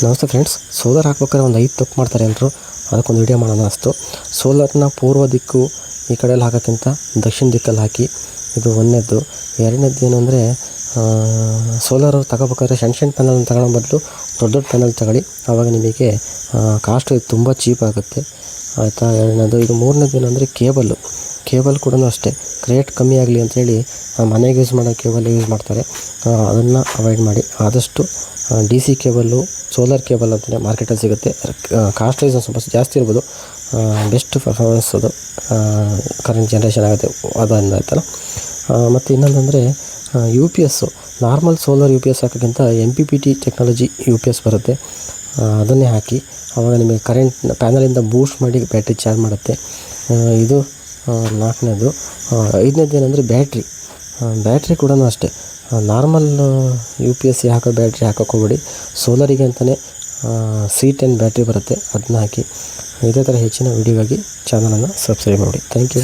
ನಮಸ್ತೆ friends. Solar ಹಾಕ್ಬೇಕಾದ್ರೆ ಒಂದು 5 ತಪ್ಪು ಮಾಡ್ತಾರೆ ಎಲ್ಲರೂ. ಅದಕ್ಕೊಂದು ವಿಡಿಯೋ ಮಾಡೋಣ ಅನಿಸ್ತು. ಸೋಲಾರ್ನ ಪೂರ್ವ ದಿಕ್ಕು ಈ ಕಡೆಯಲ್ಲಿ ಹಾಕೋಕ್ಕಿಂತ ದಕ್ಷಿಣ ದಿಕ್ಕಲ್ಲಿ ಹಾಕಿ, ಇದು ಒಂದನೇದ್ದು. ಎರಡನೇದ್ದು ಏನು ಅಂದರೆ, ಸೋಲಾರು ತಗೋಬೇಕಾದ್ರೆ ಸಣ್ಣ ಪ್ಯಾನಲ್ ತಗೊಳ್ಳೋ ಬದಲು ದೊಡ್ಡ ಪ್ಯಾನಲ್ ತಗೊಳ್ಳಿ. ಆವಾಗ ನಿಮಗೆ ಕಾಸ್ಟ್ ತುಂಬ ಚೀಪ್ ಆಗುತ್ತೆ, ಆಯಿತಾ. ಎರಡನೇದು. ಇದು ಮೂರನೇದು ಏನಂದರೆ ಕೇಬಲ್ ಕೂಡ ಅಷ್ಟೇ ರೇಟ್ ಕಮ್ಮಿ ಆಗಲಿ ಅಂಥೇಳಿ ಮನೆಗೆ ಯೂಸ್ ಮಾಡೋ ಕೇಬಲ್ ಯೂಸ್ ಮಾಡ್ತಾರೆ. ಅದನ್ನು ಅವಾಯ್ಡ್ ಮಾಡಿ. ಆದಷ್ಟು DC ಕೇಬಲ್ಲು, ಸೋಲಾರ್ ಕೇಬಲ್ ಅಂತಲೇ ಮಾರ್ಕೆಟಲ್ಲಿ ಸಿಗುತ್ತೆ. ಕಾಸ್ಟ್ ವೈಸ್ ಸ್ವಲ್ಪ ಜಾಸ್ತಿ ಇರ್ಬೋದು. ಬೆಸ್ಟ್ ಪರ್ಫಾರ್ಮೆನ್ಸ್ ಅದು ಕರೆಂಟ್ ಜನ್ರೇಷನ್ ಆಗುತ್ತೆ ಅದರಿಂದ, ಆಯ್ತಲ್ಲ. ಮತ್ತು ಇನ್ನೊಂದಂದರೆ UPS. Normal solar UPS ಹಾಕೋಕ್ಕಿಂತ MPPT technology UPS ಬರುತ್ತೆ, ಅದನ್ನೇ ಹಾಕಿ. ಆವಾಗ ನಿಮಗೆ ಕರೆಂಟ್ ಪ್ಯಾನಲಿಂದ ಬೂಸ್ಟ್ ಮಾಡಿ ಬ್ಯಾಟ್ರಿ ಚಾರ್ಜ್ ಮಾಡುತ್ತೆ. ಇದು ನಾಲ್ಕನೇದು. ಐದನೇದು ಏನಂದರೆ ಬ್ಯಾಟ್ರಿ ಕೂಡ ಅಷ್ಟೇ. ನಾರ್ಮಲ್ UPS ಹಾಕೋ ಬ್ಯಾಟ್ರಿ ಹಾಕೋಕ್ಕೆ ಹೋಗ್ಬೇಡಿ. ಸೋಲಾರಿಗೆ ಅಂತಲೇ C10 ಬ್ಯಾಟ್ರಿ ಬರುತ್ತೆ, ಅದನ್ನ ಹಾಕಿ. ಇದೇ ಥರ ಹೆಚ್ಚಿನ ವೀಡಿಯೋಗಾಗಿ ಚಾನಲನ್ನು ಸಬ್ಸ್ಕ್ರೈಬ್ ಮಾಡಿ. Thank you.